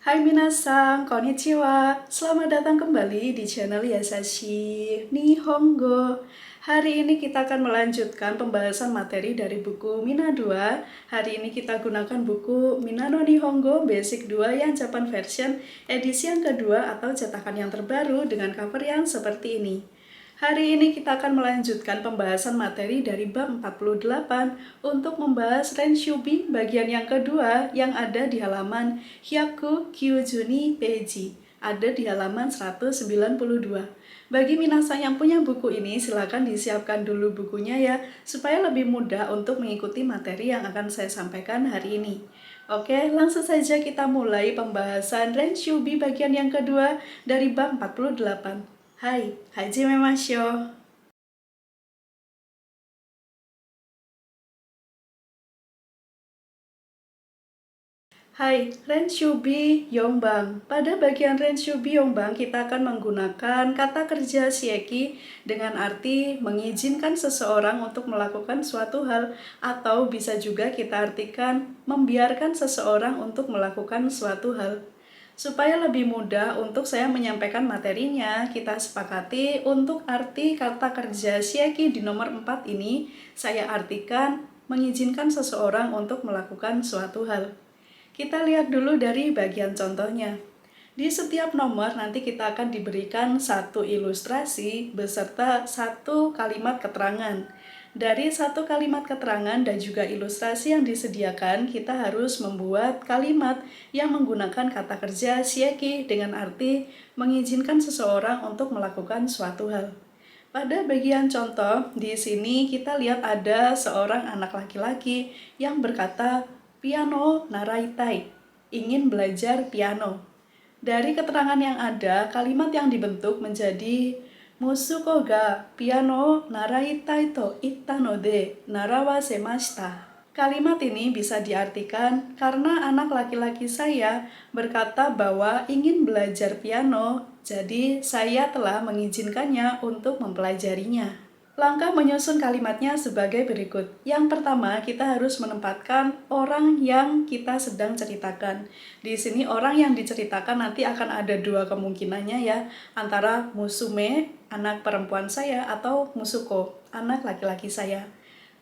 Hai minasan, konnichiwa. Selamat datang kembali di channel Yasashi Nihongo. Hari ini kita akan melanjutkan pembahasan materi dari buku Mina 2. Hari ini kita gunakan buku Minano Nihongo Basic 2 yang Japan version edisi yang kedua atau cetakan yang terbaru dengan cover yang seperti ini. Hari ini kita akan melanjutkan pembahasan materi dari bab 48 untuk membahas Renshubi bagian yang kedua yang ada di halaman Hyaku Kyujuni Peiji. Ada di halaman 192. Bagi minasan yang punya buku ini, silakan disiapkan dulu bukunya ya, supaya lebih mudah untuk mengikuti materi yang akan saya sampaikan hari ini. Oke, langsung saja kita mulai pembahasan Renshubi bagian yang kedua dari bab 48. Hai, hajime mashou. Hai, Renshubi Yongbang. Pada bagian Renshubi Yongbang, kita akan menggunakan kata kerja shieki dengan arti mengizinkan seseorang untuk melakukan suatu hal, atau bisa juga kita artikan membiarkan seseorang untuk melakukan suatu hal. Supaya lebih mudah untuk saya menyampaikan materinya, kita sepakati untuk arti kata kerja shieki di nomor 4 ini, saya artikan mengizinkan seseorang untuk melakukan suatu hal. Kita lihat dulu dari bagian contohnya. Di setiap nomor nanti kita akan diberikan satu ilustrasi beserta satu kalimat keterangan. Dari satu kalimat keterangan dan juga ilustrasi yang disediakan, kita harus membuat kalimat yang menggunakan kata kerja shieki dengan arti mengizinkan seseorang untuk melakukan suatu hal. Pada bagian contoh, di sini kita lihat ada seorang anak laki-laki yang berkata, piano naraitai, ingin belajar piano. Dari keterangan yang ada, kalimat yang dibentuk menjadi Musuko ga piano naraitai to itta node narawasemashita. Kalimat ini bisa diartikan karena anak laki-laki saya berkata bahwa ingin belajar piano, jadi saya telah mengizinkannya untuk mempelajarinya. Langkah menyusun kalimatnya sebagai berikut. Yang pertama, kita harus menempatkan orang yang kita sedang ceritakan. Di sini orang yang diceritakan nanti akan ada dua kemungkinannya ya, antara musume, anak perempuan saya, atau musuko, anak laki-laki saya.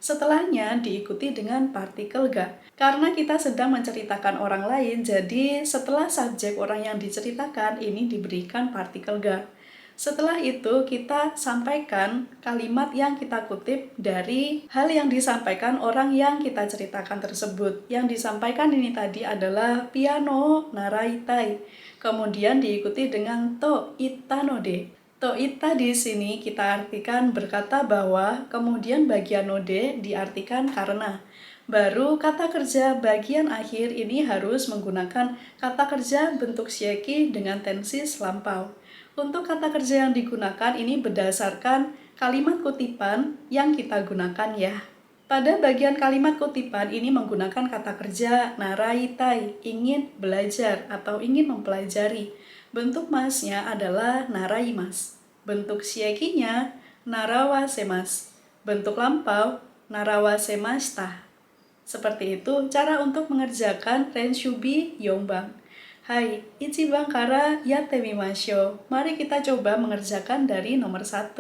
Setelahnya diikuti dengan partikel ga. Karena kita sedang menceritakan orang lain, jadi setelah subjek orang yang diceritakan ini diberikan partikel ga. Setelah itu kita sampaikan kalimat yang kita kutip dari hal yang disampaikan orang yang kita ceritakan tersebut. Yang disampaikan ini tadi adalah piano naraitai. Kemudian diikuti dengan to itta node. To itta di sini kita artikan berkata bahwa, kemudian bagian node diartikan karena. Baru kata kerja bagian akhir ini harus menggunakan kata kerja bentuk shieki dengan tensis lampau. Untuk kata kerja yang digunakan ini berdasarkan kalimat kutipan yang kita gunakan ya. Pada bagian kalimat kutipan ini menggunakan kata kerja naraitai, ingin belajar atau ingin mempelajari. Bentuk masnya adalah naraimas. Bentuk shiekinya narawasemas. Bentuk lampau narawasemashita. Seperti itu cara untuk mengerjakan Renshubi Yongbang. Hai, ichiban kara yatte mimashou. Mari kita coba mengerjakan dari nomor 1.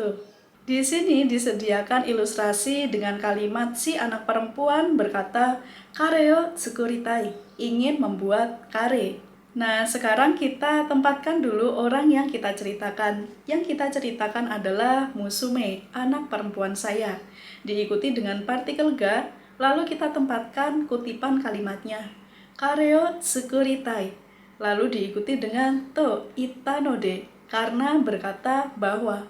Di sini disediakan ilustrasi dengan kalimat si anak perempuan berkata, kare o tsukuritai, ingin membuat kare. Nah, sekarang kita tempatkan dulu orang yang kita ceritakan. Yang kita ceritakan adalah musume, anak perempuan saya. Diikuti dengan partikel ga, lalu kita tempatkan kutipan kalimatnya. Kare o tsukuritai. Lalu diikuti dengan to itta node, karena berkata bahwa.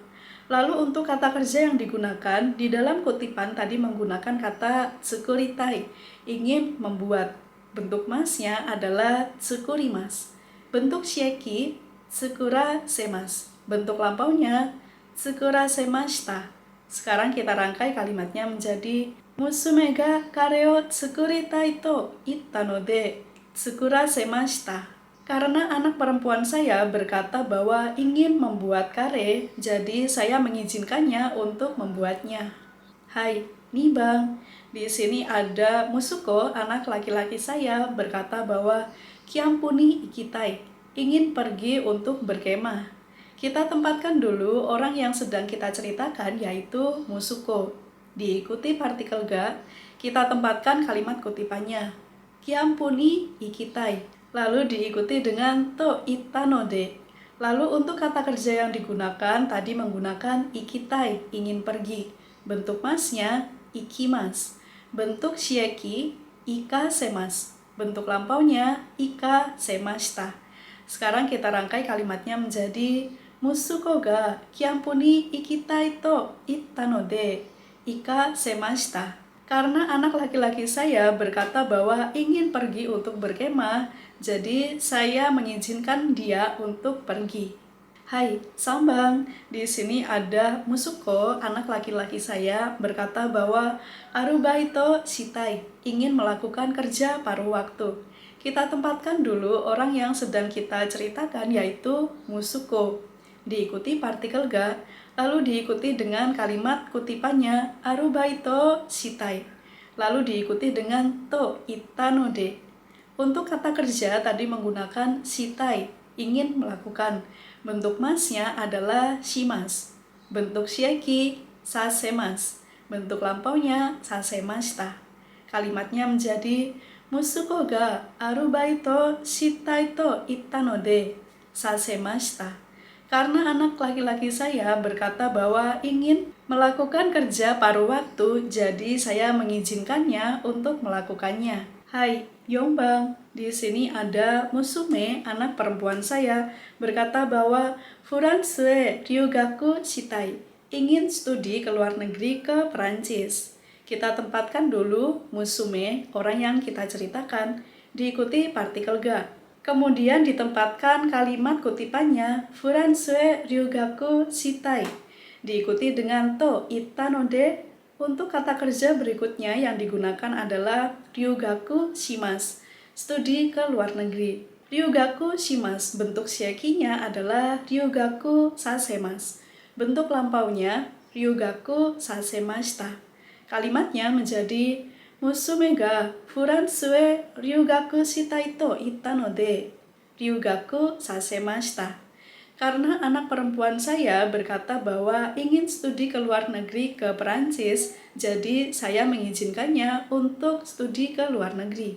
Lalu untuk kata kerja yang digunakan di dalam kutipan tadi menggunakan kata tsukuritai, ingin membuat. Bentuk masnya adalah tsukurimas. Bentuk shieki tsukura semas. Bentuk lampaunya tsukura semashita. Sekarang kita rangkai kalimatnya menjadi musume ga kare o tsukuritai to itta node tsukura semashita. Karena anak perempuan saya berkata bahwa ingin membuat kare, jadi saya mengizinkannya untuk membuatnya. Hai, nih bang, di sini ada Musuko, anak laki-laki saya, berkata bahwa Kiampuni ikitai, ingin pergi untuk berkemah. Kita tempatkan dulu orang yang sedang kita ceritakan, yaitu Musuko. Diikuti partikel ga, kita tempatkan kalimat kutipannya. Kiampuni ikitai, lalu diikuti dengan to itanode. Lalu untuk kata kerja yang digunakan tadi menggunakan ikitai, ingin pergi. Bentuk masnya ikimas. Bentuk shieki ikasemas. Bentuk lampaunya ika semashita. Sekarang kita rangkai kalimatnya menjadi Musuko ga kiampuni ikitai to itta node ika semashita. Karena anak laki-laki saya berkata bahwa ingin pergi untuk berkemah, jadi saya mengizinkan dia untuk pergi. Hai, sambang. Di sini ada Musuko, anak laki-laki saya, berkata bahwa arubaito shitai, ingin melakukan kerja paruh waktu. Kita tempatkan dulu orang yang sedang kita ceritakan, yaitu Musuko. Diikuti partikel ga, lalu diikuti dengan kalimat kutipannya arubaito shitai. Lalu diikuti dengan to itanode. Untuk kata kerja tadi menggunakan shitai, ingin melakukan. Bentuk masnya adalah shimas. Bentuk shieki sasemas. Bentuk lampaunya sasemashita. Kalimatnya menjadi Musuko ga arubaito shitai to itta node sasemashita. Karena anak laki-laki saya berkata bahwa ingin melakukan kerja paruh waktu, jadi saya mengizinkannya untuk melakukannya. Hai, Yongbang. Di sini ada Musume, anak perempuan saya, berkata bahwa Furansue ryugaku shitai, ingin studi ke luar negeri ke Perancis. Kita tempatkan dulu Musume, orang yang kita ceritakan, diikuti partikel ga. Kemudian ditempatkan kalimat kutipannya Furansue ryugaku shitai, diikuti dengan to itanode. Untuk kata kerja berikutnya yang digunakan adalah ryugaku shimas, studi ke luar negeri. Ryugaku shimas, bentuk shiekinya adalah ryugaku sasemas. Bentuk lampaunya ryugaku sasemashita. Kalimatnya menjadi Musume ga Furansue ryugaku shitai to itta node ryugaku sasemashita. Karena anak perempuan saya berkata bahwa ingin studi ke luar negeri ke Perancis, jadi saya mengizinkannya untuk studi ke luar negeri.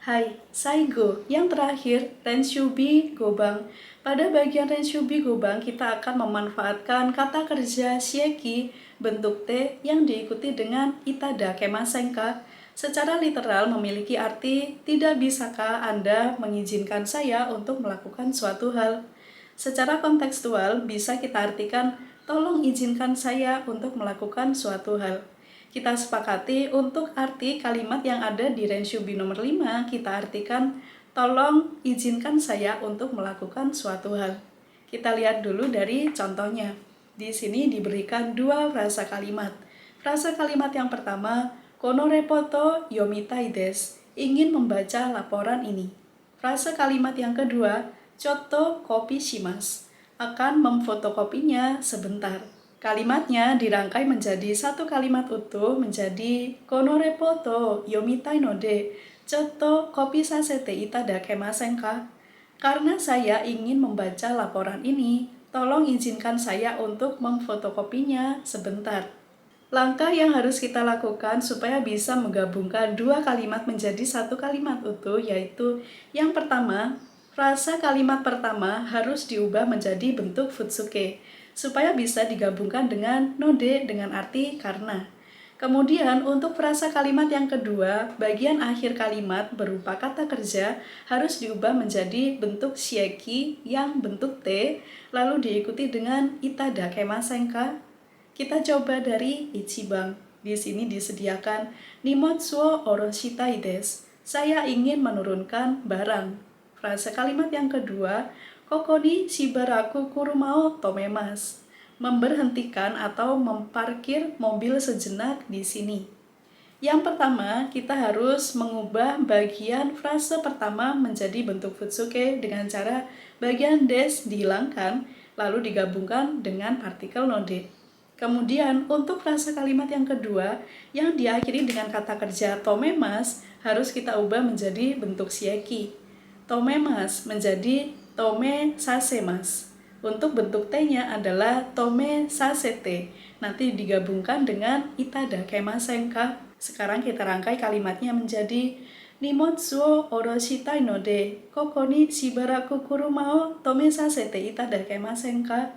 Hai, Saigo. Yang terakhir, Renshubi Gobang. Pada bagian Renshubi Gobang, kita akan memanfaatkan kata kerja shieki bentuk T yang diikuti dengan itada kemasenka. Secara literal memiliki arti, tidak bisakah Anda mengizinkan saya untuk melakukan suatu hal? Secara kontekstual bisa kita artikan, tolong izinkan saya untuk melakukan suatu hal. Kita sepakati untuk arti kalimat yang ada di Renshubi nomor 5, kita artikan, tolong izinkan saya untuk melakukan suatu hal. Kita lihat dulu dari contohnya. Di sini diberikan dua frasa kalimat. Frasa kalimat yang pertama, kono repoto yomitai desu, ingin membaca laporan ini. Frasa kalimat yang kedua, Chotto kopi shimasu, akan memfotokopinya sebentar. Kalimatnya dirangkai menjadi satu kalimat utuh menjadi kono repoto yomitai node chotto kopi sasete itadakemasen ka. Karena saya ingin membaca laporan ini, tolong izinkan saya untuk memfotokopinya sebentar. Langkah yang harus kita lakukan supaya bisa menggabungkan dua kalimat menjadi satu kalimat utuh yaitu yang pertama, frasa kalimat pertama harus diubah menjadi bentuk futsuke, supaya bisa digabungkan dengan node dengan arti karena. Kemudian untuk frasa kalimat yang kedua, bagian akhir kalimat berupa kata kerja harus diubah menjadi bentuk shieki yang bentuk T, lalu diikuti dengan itadakemasen ka. Kita coba dari Ichibang. Di sini disediakan Nimotsu wo oroshitai desu. Saya ingin menurunkan barang. Frasa kalimat yang kedua, kokoni shibaraku kurumao tomemasu, memberhentikan atau memparkir mobil sejenak di sini. Yang pertama, kita harus mengubah bagian frase pertama menjadi bentuk futsuke dengan cara bagian des dihilangkan, lalu digabungkan dengan partikel node. Kemudian, untuk frasa kalimat yang kedua, yang diakhiri dengan kata kerja tomemasu, harus kita ubah menjadi bentuk shieki. tomemas menjadi tome sasemas. Untuk bentuk T-nya adalah tome sasete. Nanti digabungkan dengan itadakimasen ka. Sekarang kita rangkai kalimatnya menjadi Nimotsu wo oroshitai no de, koko ni shibaraku kuruma o tome sasete itadakimasen ka.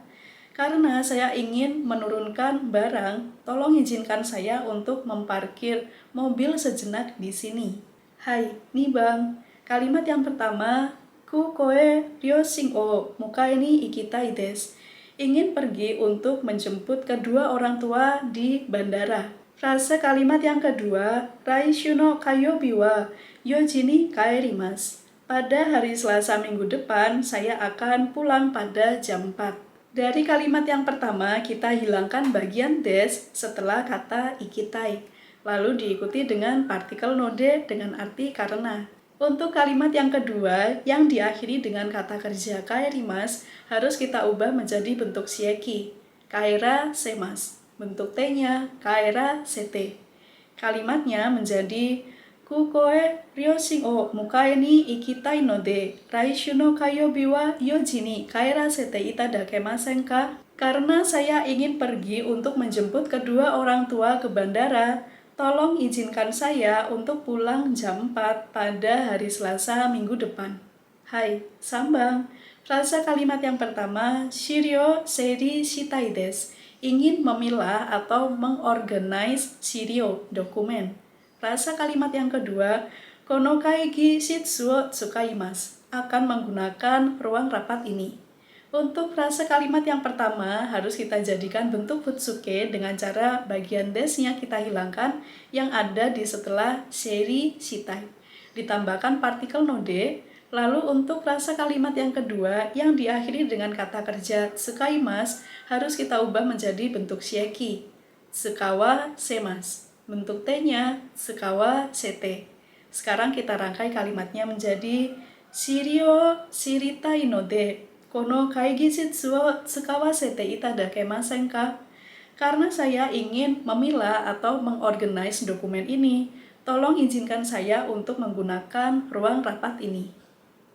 Karena saya ingin menurunkan barang, tolong izinkan saya untuk memparkir mobil sejenak di sini. Hai, nih bang. Kalimat yang pertama, ku koe ryoshin o mukae ni ikitai desu. Ingin pergi untuk menjemput kedua orang tua di bandara. Frase kalimat yang kedua, Raishu no kayobi wa yoji ni kaerimasu. Pada hari Selasa minggu depan, saya akan pulang pada jam 4. Dari kalimat yang pertama, kita hilangkan bagian des setelah kata ikitai. Lalu diikuti dengan partikel node dengan arti karena. Untuk kalimat yang kedua, yang diakhiri dengan kata kerja kaerimasu, harus kita ubah menjadi bentuk shieki. Kaera semas. Bentuk T-nya kaera sete. Kalimatnya menjadi ku koe ryoshin o mukae ni ikitai no de, raishu no kayobi wa yoji ni kaerasete itadakimasen ka? Karena saya ingin pergi untuk menjemput kedua orang tua ke bandara, tolong izinkan saya untuk pulang jam 4 pada hari Selasa minggu depan. Hai, sambang. Frasa kalimat yang pertama, shirio seiri shitai desu. Ingin memilah atau mengorganize shirio, dokumen. Frasa kalimat yang kedua, kono kaigi shitsu wo tsukaimasu. Akan menggunakan ruang rapat ini. Untuk frase kalimat yang pertama, harus kita jadikan bentuk futsuke dengan cara bagian desnya kita hilangkan yang ada di setelah seiri shitai. Ditambahkan partikel node. Lalu untuk frase kalimat yang kedua, yang diakhiri dengan kata kerja tsukaimasu, harus kita ubah menjadi bentuk shieki. Tsukawa semas. Bentuk T-nya tsukawa sete. Sekarang kita rangkai kalimatnya menjadi shirio shiritai no de, kono kaigi shitsu wo tsukawasete itadakimasen ka? Karena saya ingin memilah atau mengorganize dokumen ini, tolong izinkan saya untuk menggunakan ruang rapat ini.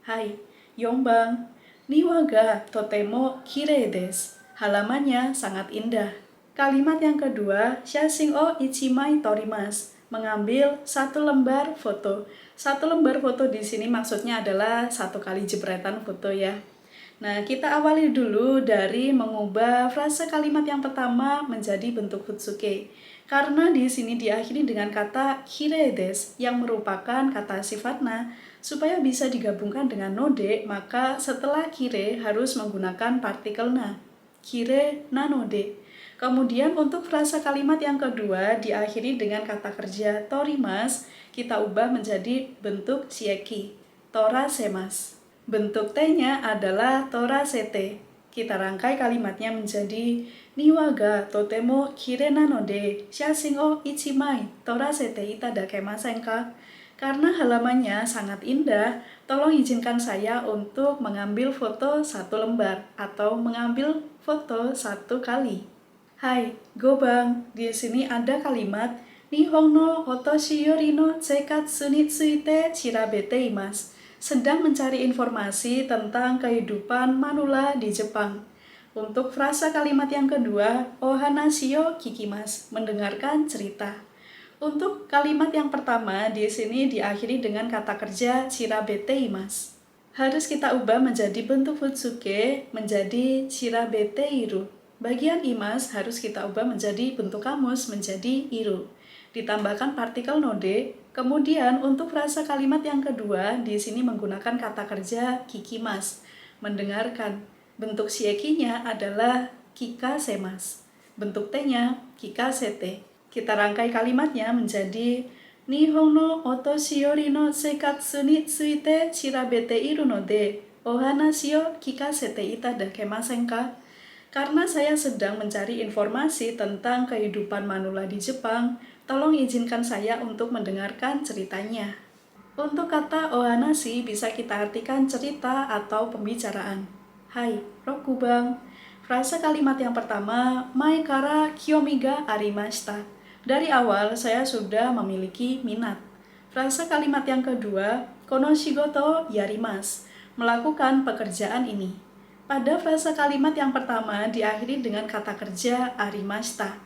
Hai, Yongbang. Niwa ga totemo kirei desu. Halamannya sangat indah. Kalimat yang kedua, shashin o ichimai torimasu. Mengambil satu lembar foto. Satu lembar foto di sini maksudnya adalah satu kali jepretan foto ya. Nah, kita awali dulu dari mengubah frase kalimat yang pertama menjadi bentuk futsuke. Karena di sini diakhiri dengan kata kirei desu yang merupakan kata sifatna, supaya bisa digabungkan dengan node, maka setelah kire harus menggunakan partikel na. Kire na node. Kemudian untuk frasa kalimat yang kedua diakhiri dengan kata kerja torimasu, kita ubah menjadi bentuk shieki. Torasemas. Bentuk T-nya adalah torasete. Kita rangkai kalimatnya menjadi niwa ga totemo kirei na no de, shashin o ichimai torasete itadakimasen ka? Karena halamannya sangat indah, tolong izinkan saya untuk mengambil foto satu lembar atau mengambil foto satu kali. Hai, Gobang. Di sini ada kalimat Nihon no otoshi yori no seikatsu ni tsuite shirabete imasu. Sedang mencari informasi tentang kehidupan manula di Jepang. Untuk frasa kalimat yang kedua, ohanashi yo kikimasu, mendengarkan cerita. Untuk kalimat yang pertama, di sini diakhiri dengan kata kerja shirabete imasu. Harus kita ubah menjadi bentuk futsuke menjadi shirabete iru. Bagian imas harus kita ubah menjadi bentuk kamus menjadi iru. Ditambahkan partikel node. Kemudian untuk frasa kalimat yang kedua, di sini menggunakan kata kerja kikimas, mendengarkan. Bentuk shiekinya adalah kikasemas. Bentuk T-nya kikasete. Kita rangkai kalimatnya menjadi Nihon no otoshi yori no seikatsu ni tsuite shirabete iru no de, ohanashi yo kikasete itadakimasen ka? Karena saya sedang mencari informasi tentang kehidupan manula di Jepang, tolong izinkan saya untuk mendengarkan ceritanya. Untuk kata ohanashi bisa kita artikan cerita atau pembicaraan. Hai, Rokubang. Frasa kalimat yang pertama, Mae kara kiyomi ga arimashita. Dari awal saya sudah memiliki minat. Frasa kalimat yang kedua, konoshigoto yarimasu, melakukan pekerjaan ini. Pada frasa kalimat yang pertama diakhiri dengan kata kerja arimashita.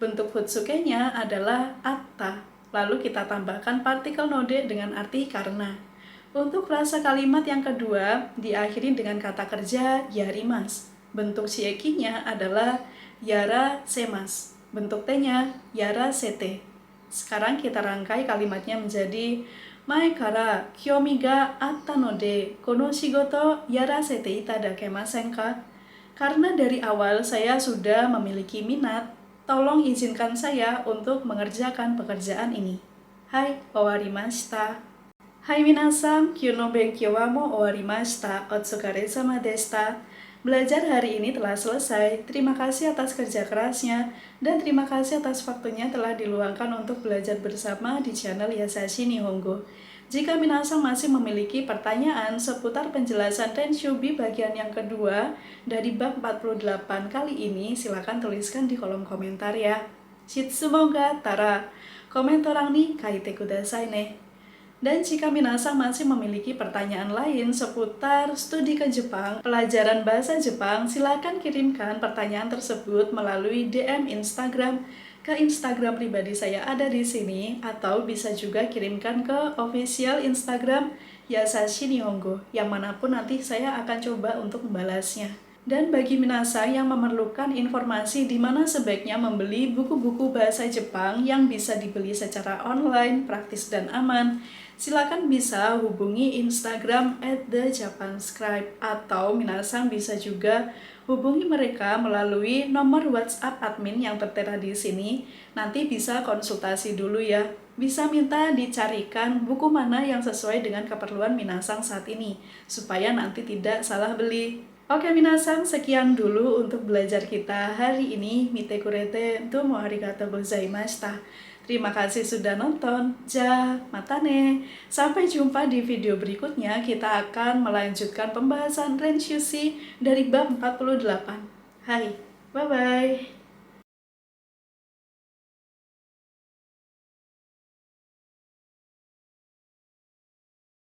Bentuk futsuke-nya adalah atta, lalu kita tambahkan partikel node dengan arti karena. Untuk frasa kalimat yang kedua diakhiri dengan kata kerja yarimasu. Bentuk shieki-nya adalah yarasemas. Bentuk T-nya yarasete. Sekarang kita rangkai kalimatnya menjadi Mae kara kyomi ga atta node kono shigoto yarasete itadakemasen ka? Karena dari awal saya sudah memiliki minat, tolong izinkan saya untuk mengerjakan pekerjaan ini. Hai, owarimashita. Hai minasan, kyou no benkyou wa mo owarimashita. Otsukaresama deshita. Belajar hari ini telah selesai. Terima kasih atas kerja kerasnya dan terima kasih atas waktunya telah diluangkan untuk belajar bersama di channel Yasashi Nihongo. Jika minasan masih memiliki pertanyaan seputar penjelasan Renshubi bagian yang kedua dari bab 48 kali ini, silakan tuliskan di kolom komentar ya. Shitsumon ga tara komentorang ni kaite kudasai ne. Dan jika minasan masih memiliki pertanyaan lain seputar studi ke Jepang, pelajaran bahasa Jepang, silakan kirimkan pertanyaan tersebut melalui DM Instagram ke Instagram pribadi saya ada di sini, atau bisa juga kirimkan ke official Instagram Yasashi Nihongo, yang manapun nanti saya akan coba untuk membalasnya. Dan bagi minasan yang memerlukan informasi di mana sebaiknya membeli buku-buku bahasa Jepang yang bisa dibeli secara online, praktis dan aman, silakan bisa hubungi Instagram @thejapanscribe, atau minasan bisa juga hubungi mereka melalui nomor WhatsApp admin yang tertera di sini. Nanti bisa konsultasi dulu ya. Bisa minta dicarikan buku mana yang sesuai dengan keperluan minasan saat ini, supaya nanti tidak salah beli. Oke minasan, sekian dulu untuk belajar kita hari ini. Mite kurete domo arigatou gozaimashita. Terima kasih sudah nonton. Ja, matane. Sampai jumpa di video berikutnya. Kita akan melanjutkan pembahasan Renshushi dari bab 48. Hai, bye-bye.